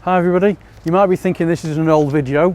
Hi everybody, you might be thinking this is an old video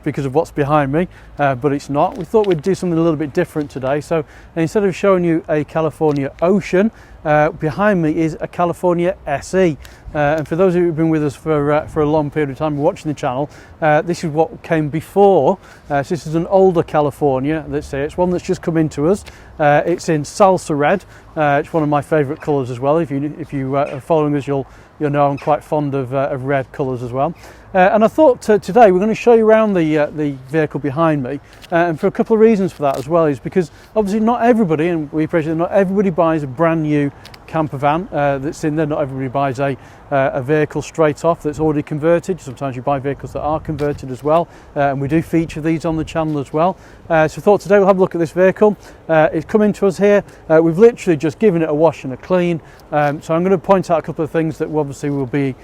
because of what's behind me, but it's not. We thought we'd do something a little bit different today. So instead of showing you a California Ocean, behind me is a California SE. And for those of you who've been with us for a long period of time watching the channel, this is what came before. So this is an older California, let's say. It's one that's just come into us. It's in Salsa red. It's one of my favourite colours as well. If you are following us, you'll know I'm quite fond of red colours as well. And I thought today we're going to show you around the vehicle behind me, and for a couple of reasons for that as well, is because obviously not everybody, and we appreciate that not everybody buys a brand new camper van that's in there. Not everybody buys a vehicle straight off that's already converted. Sometimes you buy vehicles that are converted as well, and we do feature these on the channel as well. So I thought today we'll have a look at this vehicle. It's come into us here. We've literally just given it a wash and a clean, so I'm going to point out a couple of things that obviously will be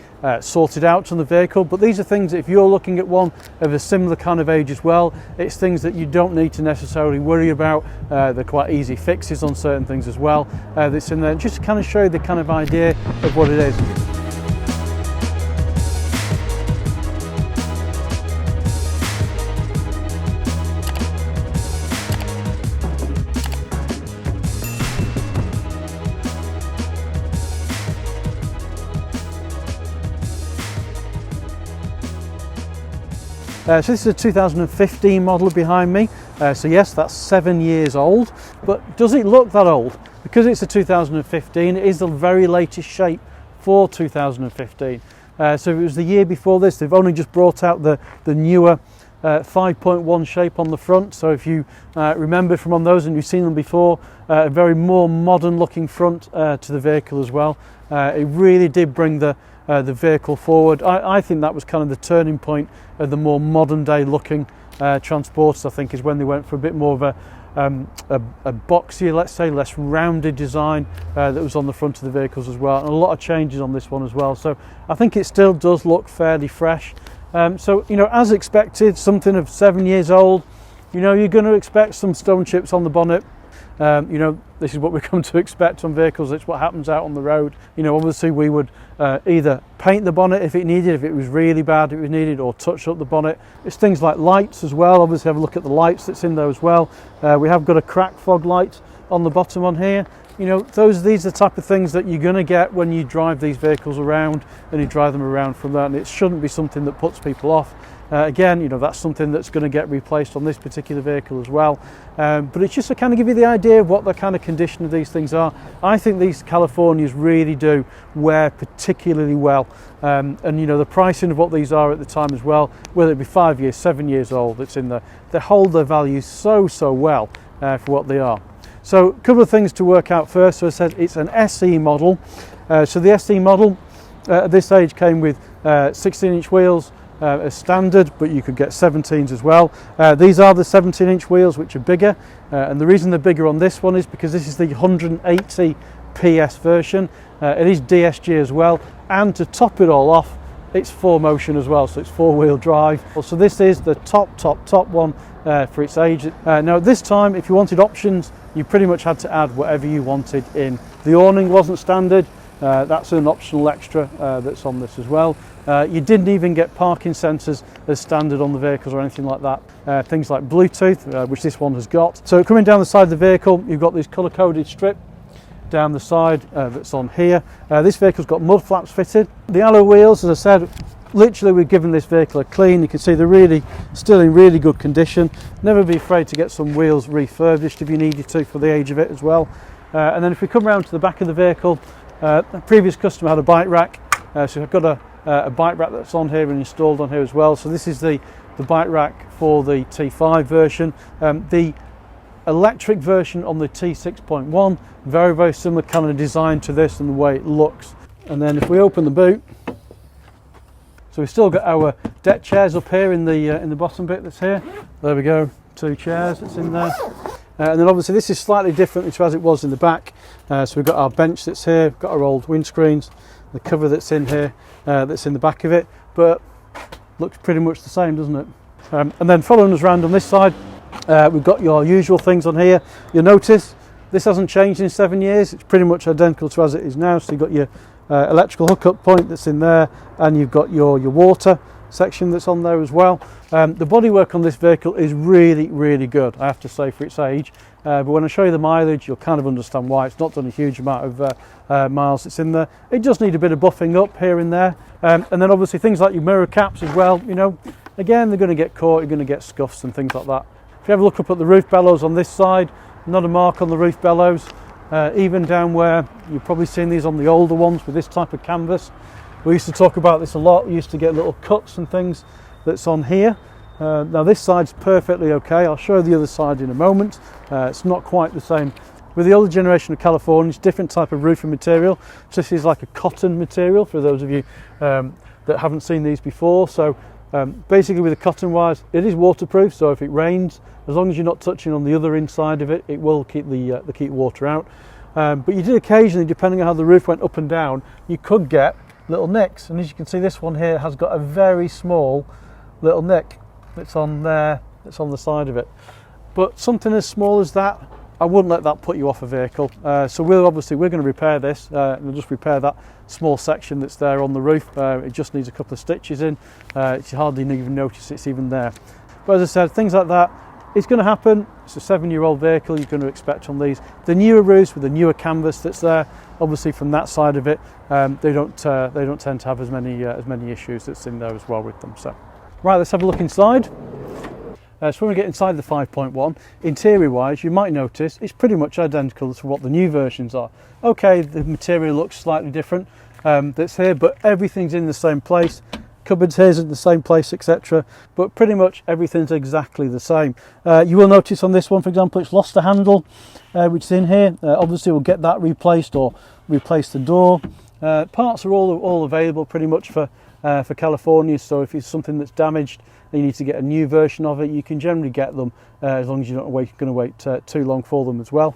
sorted out on the vehicle, but these are things that if you're looking at one of a similar kind of age as well, it's things that you don't need to necessarily worry about. They're quite easy fixes on certain things as well that's in there, just to kind of show you the kind of idea of what it is. So this is a 2015 model behind me, so yes, that's 7 years old, but does it look that old? Because it's a 2015, it is the very latest shape for 2015. So if it was the year before this, they've only just brought out the newer 5.1 shape on the front. So if you remember from on those and you've seen them before, a very more modern looking front to the vehicle as well. It really did bring the vehicle forward. I think that was kind of the turning point of the more modern day looking transporters. I think is when they went for a bit more of a boxier, let's say, less rounded design that was on the front of the vehicles as well, and a lot of changes on this one as well. So I think it still does look fairly fresh. So as expected, something of 7 years old, you're going to expect some stone chips on the bonnet. This is what we come to expect on vehicles. It's what happens out on the road. Obviously we would either paint the bonnet if it needed, if it was really bad, if it was needed, or touch up the bonnet. It's things like lights as well. Obviously have a look at the lights that's in there as well. We have got a crack fog light on the bottom on here. These are the type of things that you're going to get when you drive these vehicles around and you drive them around from that, and it shouldn't be something that puts people off. Again, that's something that's going to get replaced on this particular vehicle as well. But it's just to kind of give you the idea of what the kind of condition of these things are. I think these Californias really do wear particularly well. And the pricing of what these are at the time as well, whether it be 5 years, 7 years old, it's in there. They hold their value so well for what they are. So a couple of things to work out first. So I said it's an SE model. So the SE model at this age came with 16-inch wheels, as standard, but you could get 17s as well. These are the 17-inch wheels, which are bigger, and the reason they're bigger on this one is because this is the 180 PS version. It is DSG as well, and to top it all off, it's 4Motion as well, so it's 4-wheel drive. So this is the top one for its age. Now at this time, if you wanted options, you pretty much had to add whatever you wanted in. The awning wasn't standard. That's an optional extra that's on this as well. You didn't even get parking sensors as standard on the vehicles or anything like that. Things like Bluetooth, which this one has got. So coming down the side of the vehicle, you've got this colour-coded strip down the side that's on here. This vehicle's got mud flaps fitted. The alloy wheels, as I said, literally we've given this vehicle a clean. You can see they're still in really good condition. Never be afraid to get some wheels refurbished if you needed to for the age of it as well. And then if we come around to the back of the vehicle, the previous customer had a bike rack, so I've got a bike rack that's on here and installed on here as well. So this is the bike rack for the T5 version. The electric version on the T6.1, very similar kind of design to this and the way it looks. And then if we open the boot, so we've still got our deck chairs up here in the bottom bit that's here. There we go, 2 chairs that's in there. And then obviously this is slightly different to as it was in the back. So we've got our bench that's here, we've got our old windscreens, the cover that's in here, that's in the back of it, but looks pretty much the same, doesn't it? And then following us around on this side, we've got your usual things on here. You'll notice this hasn't changed in 7 years. It's pretty much identical to as it is now. So you've got your electrical hookup point that's in there, and you've got your water section that's on there as well. The bodywork on this vehicle is really good, I have to say, for its age. But when I show you the mileage, you'll kind of understand why. It's not done a huge amount of miles that's in there. It does need a bit of buffing up here and there. And then obviously things like your mirror caps as well, you know, again, they're going to get caught, you're going to get scuffs and things like that. If you have a look up at the roof bellows on this side, not a mark on the roof bellows. Even down where you've probably seen these on the older ones with this type of canvas. We used to talk about this a lot. We used to get little cuts and things that's on here. Now this side's perfectly okay. I'll show you the other side in a moment. It's not quite the same. With the older generation of California, it's different type of roofing material. So this is like a cotton material for those of you that haven't seen these before. So basically with the cotton wires, it is waterproof. So if it rains, as long as you're not touching on the other inside of it, it will keep the keep water out. But you did occasionally, depending on how the roof went up and down, you could get little nicks. And as you can see, this one here has got a very small little nick that's on there, that's on the side of it. But something as small as that, I wouldn't let that put you off a vehicle. So we're going to repair this. We'll just repair that small section that's there on the roof. It just needs a couple of stitches in. You hardly even notice it's even there. But as I said, things like that, it's going to happen. It's a 7-year-old vehicle you're going to expect on these. The newer roofs with the newer canvas that's there, obviously from that side of it, they don't tend to have as many issues that's in there as well with them. So, right, let's have a look inside. So when we get inside the 5.1, interior-wise, you might notice it's pretty much identical to what the new versions are. Okay, the material looks slightly different that's here, but everything's in the same place. Cupboards here's in the same place, etc. But pretty much everything's exactly the same. You will notice on this one, for example, it's lost the handle, which is in here. Obviously, we'll get that replaced or replace the door. Parts are all available pretty much for California. So if it's something that's damaged and you need to get a new version of it, you can generally get them as long as you're not going to wait too long for them as well.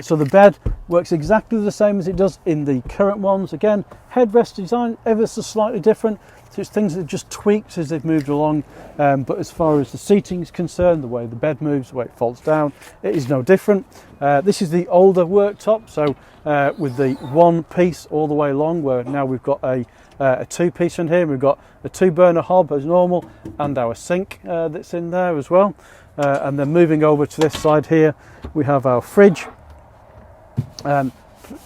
So the bed works exactly the same as it does in the current ones. Again, headrest design ever so slightly different. So it's things that have just tweaked as they've moved along. But as far as the seating is concerned, the way the bed moves, the way it folds down, it is no different. This is the older worktop. So with the one piece all the way along, where now we've got a two-piece in here. We've got a 2-burner hob as normal and our sink that's in there as well. And then moving over to this side here, we have our fridge.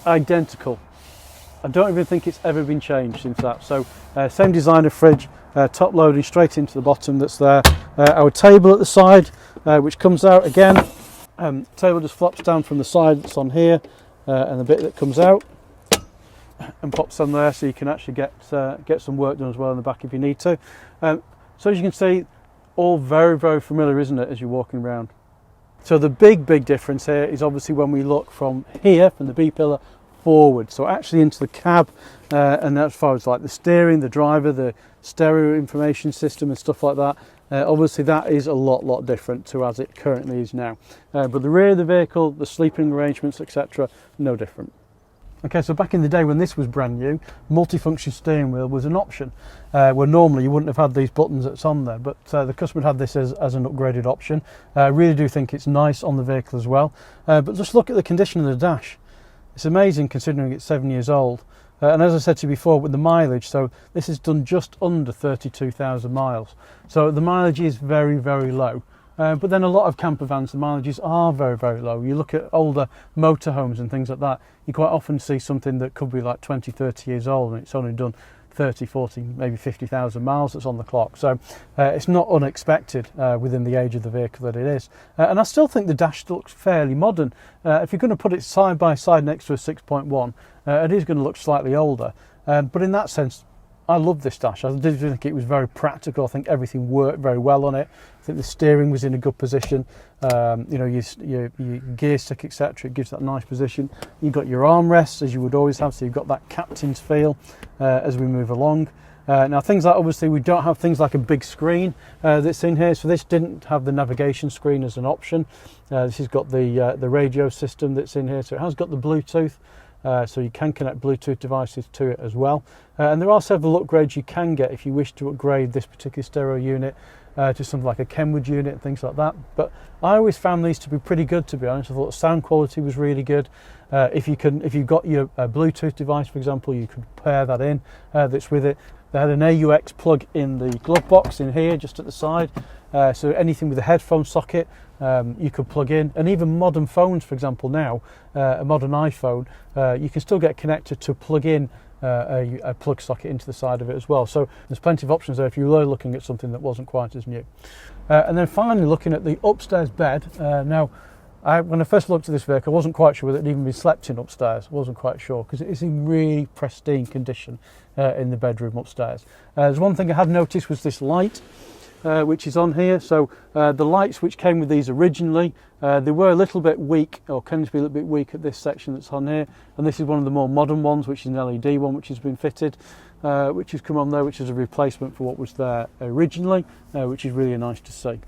Identical. I don't even think it's ever been changed since that. So same design of fridge, top loading straight into the bottom that's there. Our table at the side, which comes out again. Table just flops down from the side that's on here, and the bit that comes out and pops on there, so you can actually get some work done as well in the back if you need to. So as you can see, all very familiar, isn't it, as you're walking around. So the big difference here is obviously when we look from here, from the B pillar forward, so actually into the cab, and as far as like the steering, the driver, the stereo information system and stuff like that, obviously that is a lot different to as it currently is now. But the rear of the vehicle, the sleeping arrangements, etc., no different. Okay, so back in the day when this was brand new, multifunction steering wheel was an option, where normally you wouldn't have had these buttons that's on there, but the customer had this as an upgraded option. I really do think it's nice on the vehicle as well. But just look at the condition of the dash. It's amazing considering it's 7 years old. And as I said to you before, with the mileage, so this is done just under 32,000 miles. So the mileage is very low. But then a lot of camper vans, the mileages are very low. You look at older motorhomes and things like that, you quite often see something that could be like 20-30 years old and it's only done 30, 40, maybe 50,000 miles that's on the clock. So it's not unexpected within the age of the vehicle that it is. And I still think the dash looks fairly modern. If you're going to put it side by side next to a 6.1, it is going to look slightly older. But in that sense, I love this dash. I did think it was very practical. I think everything worked very well on it. I think the steering was in a good position. You know, your gear stick, etc. It gives that nice position. You've got your armrests, as you would always have, so you've got that captain's feel as we move along. Now, things like, obviously, we don't have things like a big screen that's in here, so this didn't have the navigation screen as an option. This has got the radio system that's in here, so it has got the Bluetooth so you can connect Bluetooth devices to it as well. And there are several upgrades you can get if you wish to upgrade this particular stereo unit to something like a Kenwood unit and things like that. But I always found these to be pretty good, to be honest. I thought the sound quality was really good. If you've got your Bluetooth device, for example, you could pair that in that's with it. They had an AUX plug in the glove box in here, just at the side. So anything with a headphone socket, you could plug in. And even modern phones, for example, now, a modern iPhone, you can still get connected to plug in a plug socket into the side of it as well. So there's plenty of options there if you were looking at something that wasn't quite as new. And then finally, looking at the upstairs bed. Now, when I first looked at this vehicle, I wasn't quite sure whether it had even been slept in upstairs. I wasn't quite sure because it is in really pristine condition in the bedroom upstairs. There's one thing I had noticed was this light, which is on here. So the lights which came with these originally, they were a little bit weak, or can be a little bit weak at this section that's on here. And this is one of the more modern ones, which is an LED one, which has been fitted, which has come on there, which is a replacement for what was there originally, which is really nice to see.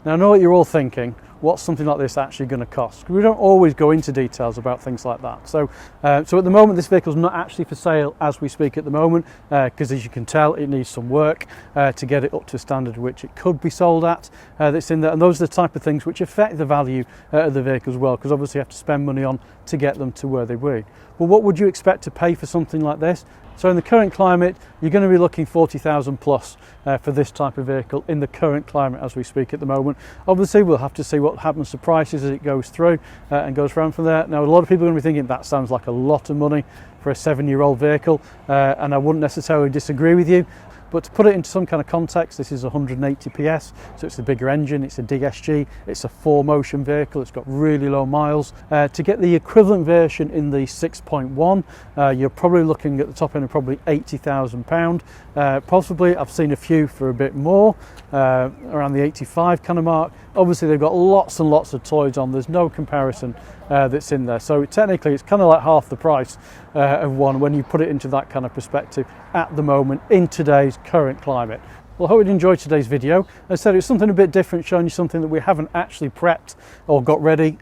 Now I know what you're all thinking, what's something like this actually going to cost? We don't always go into details about things like that. So at the moment this vehicle is not actually for sale as we speak at the moment, because as you can tell it needs some work to get it up to a standard which it could be sold at, that's in there. And those are the type of things which affect the value of the vehicle as well, because obviously you have to spend money on to get them to where they were. Well, what would you expect to pay for something like this? So in the current climate, you're going to be looking 40,000 plus for this type of vehicle in the current climate as we speak at the moment. Obviously, we'll have to see what happens to prices as it goes through and goes around from there. Now, a lot of people are going to be thinking that sounds like a lot of money for a 7-year-old vehicle, and I wouldn't necessarily disagree with you. But to put it into some kind of context, this is 180 PS, so it's a bigger engine, it's a DSG, it's a 4-motion vehicle, it's got really low miles. To get the equivalent version in the 6.1, you're probably looking at the top end of probably £80,000. Possibly, I've seen a few for a bit more, around the 85 kind of mark. Obviously, they've got lots and lots of toys on, there's no comparison that's in there. So technically, it's kind of like half the price of one when you put it into that kind of perspective at the moment in today's current climate. Well, I hope you enjoyed today's video. As I said, it's something a bit different, showing you something that we haven't actually prepped or got ready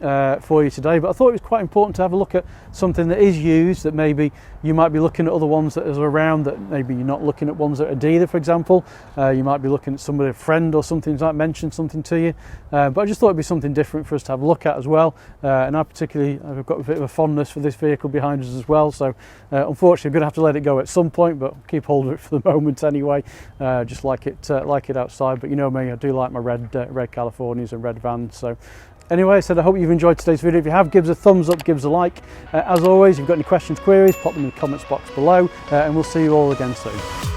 for you today, but I thought it was quite important to have a look at something that is used, that maybe you might be looking at other ones that are around, that maybe you're not looking at ones that are dealer, for example. You might be looking at somebody, a friend or something that mentioned something to you, but I just thought it'd be something different for us to have a look at as well. And I've got a bit of a fondness for this vehicle behind us as well, so unfortunately I'm going to have to let it go at some point, but keep hold of it for the moment anyway, just like it outside. But you know me, I do like my red Californias and red vans. So anyway, I said I hope you've enjoyed today's video. If you have, give us a thumbs up, give us a like. As always, if you've got any questions, queries, pop them in the comments box below, and we'll see you all again soon.